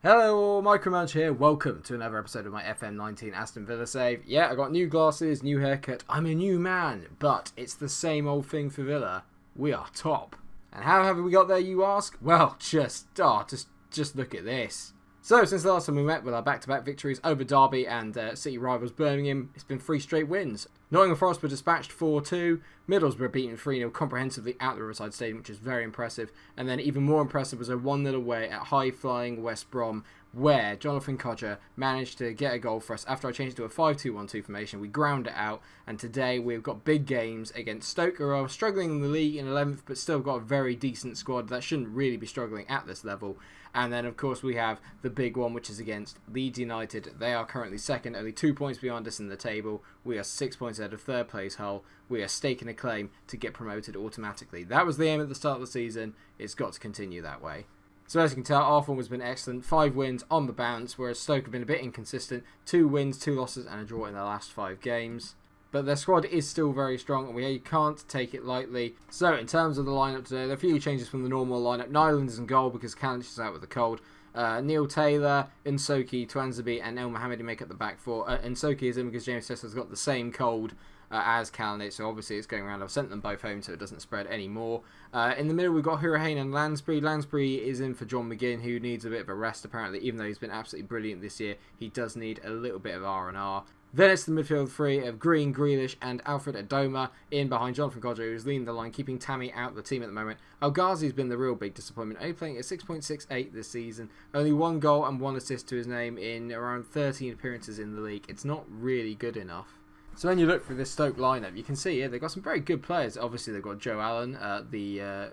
Hello, Munch here. Welcome to another episode of my FM19 Aston Villa save. Yeah, I got new glasses, new haircut. I'm a new man, but it's the same old thing for Villa. We are top. And how have we got there, you ask? Well, just look at this. So, since the last time we met with our back-to-back victories over Derby and City rivals Birmingham, it's been 3 straight wins. Nottingham Forest were dispatched 4-2, Middlesbrough beaten 3-0 comprehensively at the Riverside Stadium, which is very impressive, and then even more impressive was a 1-0 away at high-flying West Brom, where Jonathan Kodjia managed to get a goal for us after I changed it to a 5-2-1-2 formation. We ground it out, and today we've got big games against Stoke, who are struggling in the league in 11th, but still got a very decent squad that shouldn't really be struggling at this level. And then, of course, we have the big one, which is against Leeds United. They are currently second, only 2 points behind us in the table. We are 6 points ahead of third place Hull. We are staking a claim to get promoted automatically. That was the aim at the start of the season. It's got to continue that way. So as you can tell, our form has been excellent. 5 wins on the bounce, whereas Stoke have been a bit inconsistent. 2 wins, 2 losses and a draw in their last 5 games. But their squad is still very strong and we can't take it lightly. So in terms of the lineup today, there are a few changes from the normal lineup. Nyland is in goal because Kalinic is out with the cold. Neil Taylor, Nsoki, Twanzebe and El Mohamedi make up the back four. Nsoki is in because James Tesla's got the same cold as Kalinic, so obviously it's going around. I've sent them both home so it doesn't spread anymore. In the middle we've got Hurricane and Lansbury. Lansbury is in for John McGinn, who needs a bit of a rest apparently. Even though he's been absolutely brilliant this year, he does need a little bit of R&R. Then it's the midfield three of Green, Grealish and Alfred Adoma in behind Jonathan Kodjia, who's leading the line, keeping Tammy out of the team at the moment. El Ghazi's been the real big disappointment, only playing at 6.68 this season. Only 1 goal and 1 assist to his name in around 13 appearances in the league. It's not really good enough. So when you look through this Stoke lineup, you can see here they've got some very good players. Obviously they've got Joe Allen, the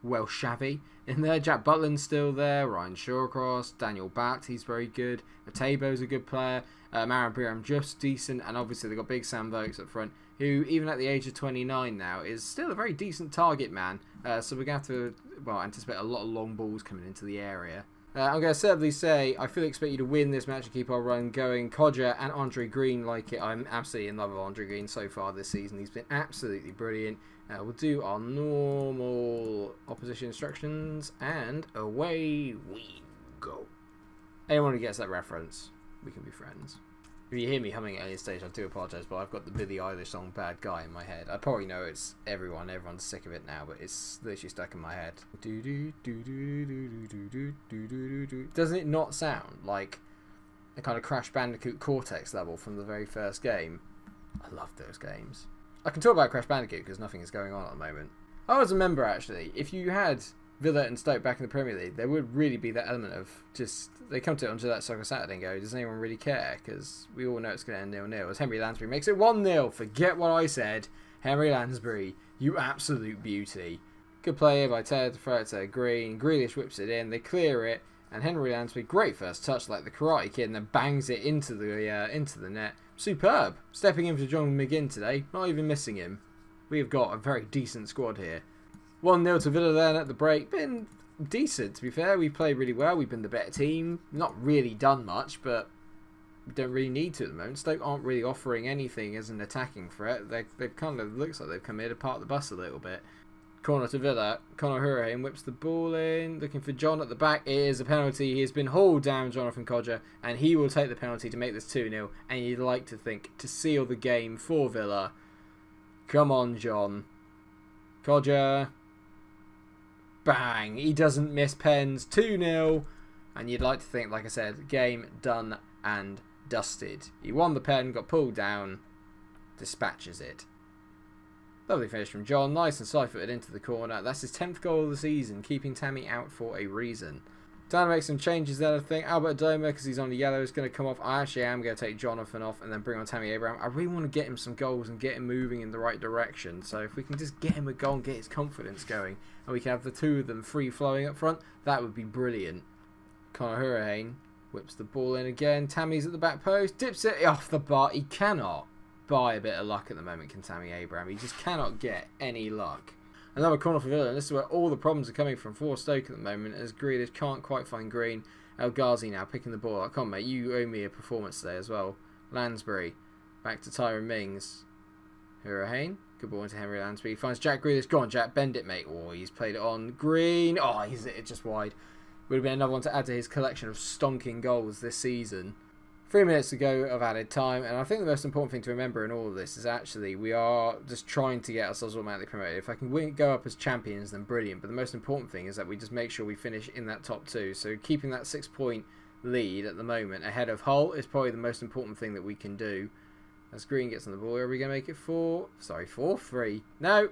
Welsh Shavy in there. Jack Butland's still there. Ryan Shawcross, Daniel Batt, he's very good. Matebo's a good player. Maran Biram just decent, and obviously they've got big Sam Vokes up front, who even at the age of 29 now is still a very decent target man. So we're going to have to anticipate a lot of long balls coming into the area. I'm going to certainly say I fully expect you to win this match and keep our run going. Kodjia and Andre Green like it. I'm absolutely in love with Andre Green so far this season. He's been absolutely brilliant. We'll do our normal opposition instructions, and away we go. Anyone who gets that reference, we can be friends. If you hear me humming at any stage, I do apologise, but I've got the Billie Eilish song Bad Guy in my head. I probably know it's everyone's sick of it now, but it's literally stuck in my head. Doesn't it not sound like a kind of Crash Bandicoot Cortex level from the very first game? I love those games. I can talk about Crash Bandicoot because nothing is going on at the moment. I always remember, actually, if you had Villa and Stoke back in the Premier League, there would really be that element of just, they come to it onto that Soccer Saturday and go, does anyone really care? Because we all know it's going to end 0-0. As Henry Lansbury makes it 1-0. Forget what I said. Henry Lansbury, you absolute beauty. Good play here by Taylor to throw it to Green. Grealish whips it in. They clear it. And Henry Lansbury, great first touch like the Karate Kid, and then bangs it into the net. Superb. Stepping in for John McGinn today. Not even missing him. We have got a very decent squad here. 1-0 to Villa then at the break. Been decent, to be fair. We played really well. We've been the better team. Not really done much, but we don't really need to at the moment. Stoke aren't really offering anything as an attacking threat. They've kind of looks like they've come here to park the bus a little bit. Corner to Villa. Conor Hurricane whips the ball in. Looking for John at the back. It is a penalty. He has been hauled down, Jonathan Kodjia, and he will take the penalty to make this 2-0. And you'd like to think to seal the game for Villa. Come on, John. Kodjia. Bang! He doesn't miss pens. 2-0. And you'd like to think, like I said, game done and dusted. He won the pen, got pulled down, dispatches it. Lovely finish from John. Nice and side-footed into the corner. That's his 10th goal of the season, keeping Tammy out for a reason. Time to make some changes there, I think. Albert Adoma, because he's on the yellow, is going to come off. I actually am going to take Jonathan off and then bring on Tammy Abraham. I really want to get him some goals and get him moving in the right direction. So if we can just get him a goal and get his confidence going, and we can have the two of them free-flowing up front, that would be brilliant. Conor Hurricane whips the ball in again. Tammy's at the back post. Dips it off the bar. He cannot buy a bit of luck at the moment, can Tammy Abraham. He just cannot get any luck. Another corner for Villa, and this is where all the problems are coming from for Stoke at the moment, as Grealish can't quite find Green. El Ghazi now picking the ball up. Come on, mate, you owe me a performance today as well. Lansbury, back to Tyrone Mings. Hurricane, good ball into Henry Lansbury. He finds Jack Grealish. Go on, Jack, bend it, mate. Oh, he's played it on. Green. Oh, he's hit it just wide. Would have been another one to add to his collection of stonking goals this season. 3 minutes to go of added time, and I think the most important thing to remember in all of this is actually we are just trying to get ourselves automatically promoted. If I can go up as champions, then brilliant, but the most important thing is that we just make sure we finish in that top 2. So keeping that 6-point lead at the moment ahead of Hull is probably the most important thing that we can do. As Green gets on the ball, are we going to make it 4-3? No!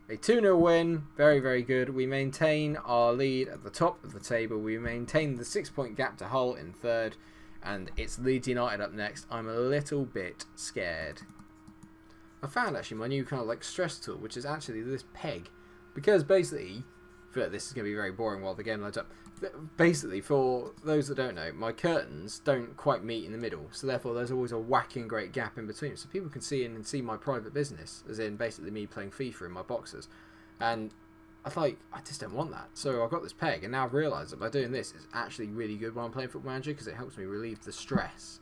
A 2-0 win, very, very good. We maintain our lead at the top of the table. We maintain the 6-point gap to Hull in 3rd. And it's Leeds United up next. I'm a little bit scared. I found actually my new kind of like stress tool, which is actually this peg. Because basically, I feel like this is going to be very boring while the game loads up. Basically, for those that don't know, my curtains don't quite meet in the middle. So therefore, there's always a whacking great gap in between. So people can see in and see my private business. As in, basically me playing FIFA in my boxes. And I just don't want that. So I've got this peg, and now I've realised that by doing this, it's actually really good when I'm playing Football Manager because it helps me relieve the stress.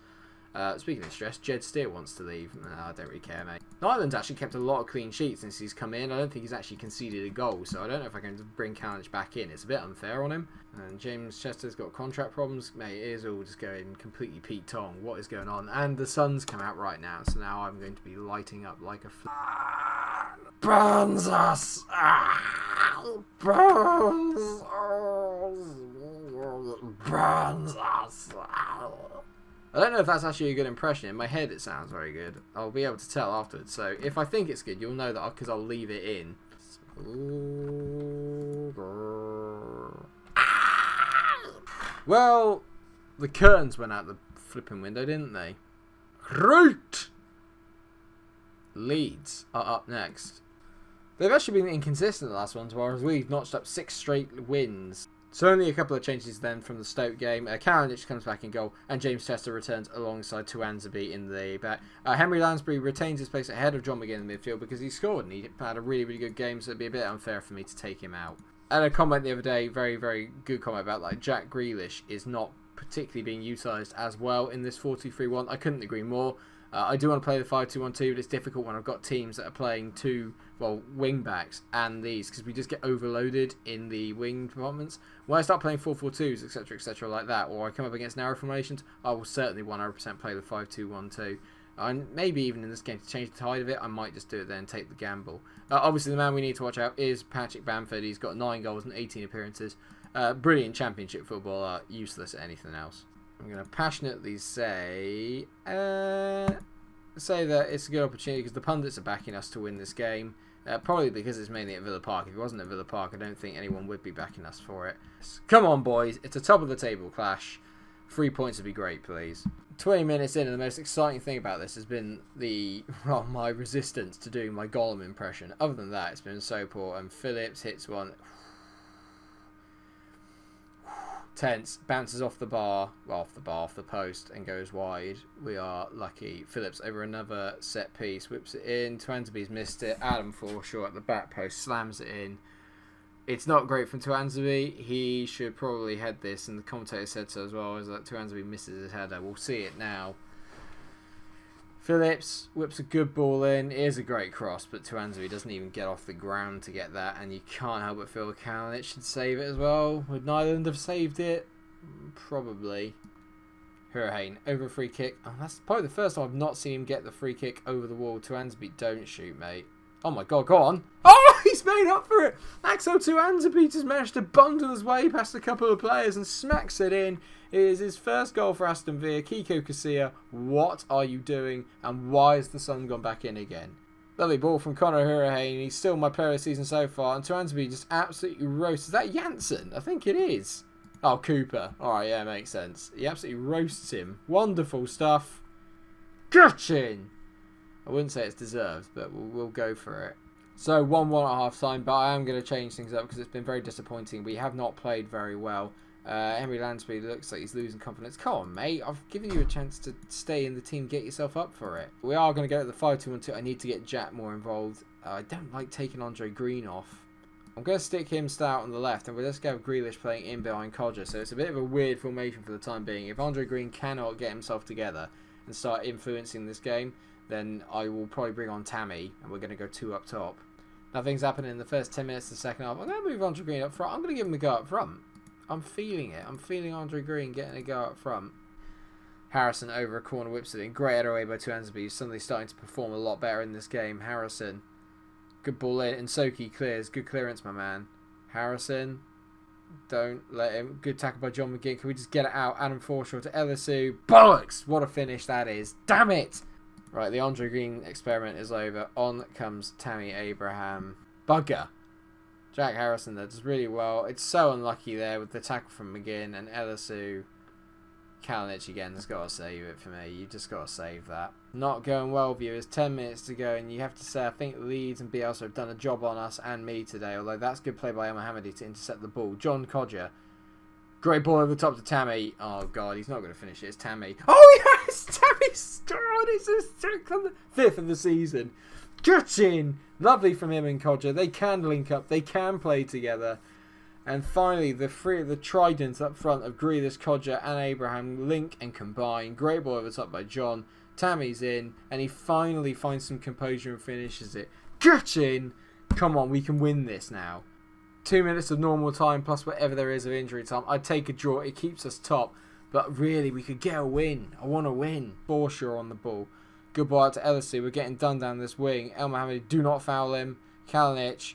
Speaking of stress, Jed Steer wants to leave. No, I don't really care, mate. Nyland's actually kept a lot of clean sheets since he's come in. I don't think he's actually conceded a goal, so I don't know if I can bring Kalinic back in. It's a bit unfair on him. And James Chester's got contract problems. Mate, it is all just going completely Pete Tong. What is going on? And the sun's come out right now, so now I'm going to be lighting up like a burns us! Burns us! I don't know if that's actually a good impression. In my head it sounds very good. I'll be able to tell afterwards. So if I think it's good, you'll know that because I'll leave it in. Well, the curtains went out the flipping window, didn't they? Right! Leeds are up next. They've actually been inconsistent the last ones, whereas we've notched up 6 straight wins. So only a couple of changes then from the Stoke game. Kalinic comes back in goal, and James Chester returns alongside Tuanzebe in the back. Henry Lansbury retains his place ahead of John McGinn in the midfield because he scored and he had a really, really good game, so it'd be a bit unfair for me to take him out. I had a comment the other day, very, very good comment about like Jack Grealish is not particularly being utilised as well in this 4-2-3-1. I couldn't agree more. I do want to play the 5-2-1-2, but it's difficult when I've got teams that are playing wing backs and these, because we just get overloaded in the wing departments. When I start playing 4-4-2s, etc., like that, or I come up against narrow formations, I will certainly 100% play the 5-2-1-2. And maybe even in this game, to change the tide of it, I might just do it then and take the gamble. Obviously, the man we need to watch out is Patrick Bamford. He's got 9 goals and 18 appearances. Brilliant championship footballer, useless at anything else. I'm going to passionately say that it's a good opportunity because the pundits are backing us to win this game. Probably because it's mainly at Villa Park. If it wasn't at Villa Park, I don't think anyone would be backing us for it. Come on, boys. It's a top of the table clash. 3 points would be great, please. 20 minutes in, and the most exciting thing about this has been my resistance to doing my Gollum impression. Other than that, it's been so poor. And Phillips hits one. Tense, bounces off the post, and goes wide. We are lucky. Phillips over another set piece, whips it in. Tuanzebe's missed it. Adam Forshaw at the back post slams it in. It's not great from Tuanzebe. He should probably head this, and the commentator said so as well. Is that Tuanzebe misses his header. We'll see it now. Phillips whips a good ball in. It is a great cross, but Tuanzebe doesn't even get off the ground to get that, and you can't help but feel Kalinic should save it as well. Would Nyland have saved it? Probably. Hurricane over a free kick. Oh, that's probably the first time I've not seen him get the free kick over the wall. Tuanzebe, don't shoot, mate. Oh my god, go on. Oh, he's made up for it. Axel Tuanzebe just managed to bundle his way past a couple of players and smacks it in. It is his first goal for Aston Villa. Kiko Casilla, what are you doing? And why has the sun gone back in again? Lovely ball from Conor Hurricane. He's still my player of the season so far. And Tuanzebe just absolutely roasts. Is that Janssen? I think it is. Oh, Cooper. Alright, yeah, makes sense. He absolutely roasts him. Wonderful stuff. Get in! I wouldn't say it's deserved, but we'll go for it. So 1-1 at half time, but I am going to change things up because it's been very disappointing. We have not played very well. Henry Lansbury looks like he's losing confidence. Come on, mate. I've given you a chance to stay in the team, get yourself up for it. We are going to go to the 5-2-1-2. I need to get Jack more involved. I don't like taking Andre Green off. I'm going to stick him stout on the left, and we'll just go Grealish playing in behind Codger. So it's a bit of a weird formation for the time being. If Andre Green cannot get himself together and start influencing this game, then I will probably bring on Tammy, and we're going to go 2 up top. Nothing's happened in the first 10 minutes of the second half. I'm going to move Andre Green up front. I'm going to give him a go up front. I'm feeling it. I'm feeling Andre Green getting a go up front. Harrison over a corner whips it in. Great header away by Tuanzebe, who's suddenly starting to perform a lot better in this game. Harrison. Good ball in. And Soki clears. Good clearance, my man. Harrison. Don't let him. Good tackle by John McGinn. Can we just get it out? Adam Forshaw to Elisu. Bollocks! What a finish that is. Damn it! Right, the Andre Green experiment is over. On comes Tammy Abraham. Bugger. Jack Harrison there does really well. It's so unlucky there with the tackle from McGinn and Elisu. Kalinic again has got to save it for me. You just got to save that. Not going well, viewers. 10 minutes to go, and you have to say I think Leeds and Bielsa have done a job on us and me today. Although that's good play by El Mohammadi to intercept the ball. John Codger, great ball over the top to Tammy. Oh god, he's not going to finish it. It's Tammy. Oh yes, Tammy scored. It's his 5th of the season. Get in. Lovely from him and Codger. They can link up. They can play together. And finally, the three of the tridents up front of Grealish, Codger and Abraham link and combine. Great ball over the top by John. Tammy's in. And he finally finds some composure and finishes it. Get in! Come on, we can win this now. 2 minutes of normal time plus whatever there is of injury time. I'd take a draw. It keeps us top. But really, we could get a win. I want to win. Forshaw on the ball. Good ball out to Elisu. We're getting done down this wing. El Mohammadi, do not foul him. Kalinic.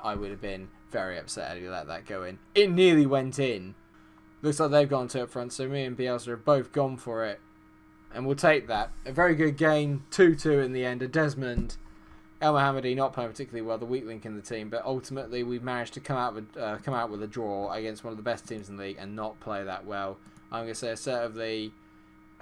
I would have been very upset had he let that go in. It nearly went in. Looks like they've gone to up front, so me and Bielsa have both gone for it. And we'll take that. A very good game. 2-2 in the end. A Desmond. El Mohammadi not playing particularly well, the weak link in the team, but ultimately we've managed to come out with a draw against one of the best teams in the league and not play that well. I'm going to say assertively,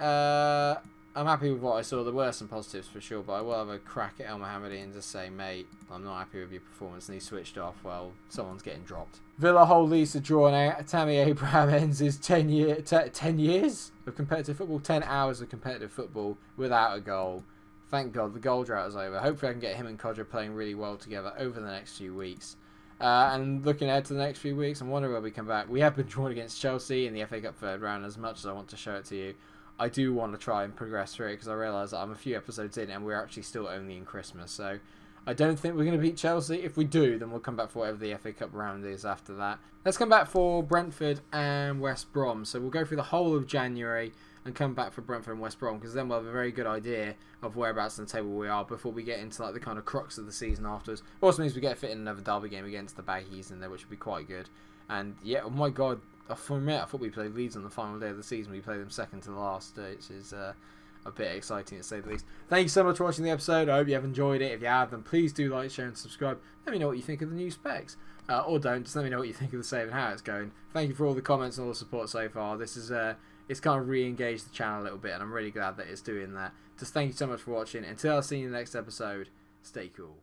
I'm happy with what I saw. There were some positives for sure, but I will have a crack at El Mohammadi and just say, mate, I'm not happy with your performance. And he switched off. Well, someone's getting dropped. Villa hold Leeds to draw, and Tammy Abraham ends his 10 years of competitive football, 10 hours of competitive football without a goal. Thank God the goal drought is over. Hopefully I can get him and Codger playing really well together over the next few weeks. And looking ahead to the next few weeks, I'm wondering where we come back. We have been drawn against Chelsea in the FA Cup third round. As much as I want to show it to you, I do want to try and progress through it because I realise that I'm a few episodes in and we're actually still only in Christmas. So I don't think we're going to beat Chelsea. If we do, then we'll come back for whatever the FA Cup round is after that. Let's come back for Brentford and West Brom. So we'll go through the whole of January and come back for Brentford and West Brom because then we'll have a very good idea of whereabouts on the table we are before we get into like the kind of crux of the season afterwards. It also means we get fit in another derby game against the Baggies in there, which would be quite good. And yeah, oh my God, for a minute I thought we played Leeds on the final day of the season. We played them second to last, which is a bit exciting to say the least. Thank you so much for watching the episode. I hope you have enjoyed it. If you have, then please do like, share and subscribe. Let me know what you think of the new specs. Or don't. Just let me know what you think of the save and how it's going. Thank you for all the comments and all the support so far. This is it's kind of re-engaged the channel a little bit, and I'm really glad that it's doing that. Just thank you so much for watching. Until I see you in the next episode, stay cool.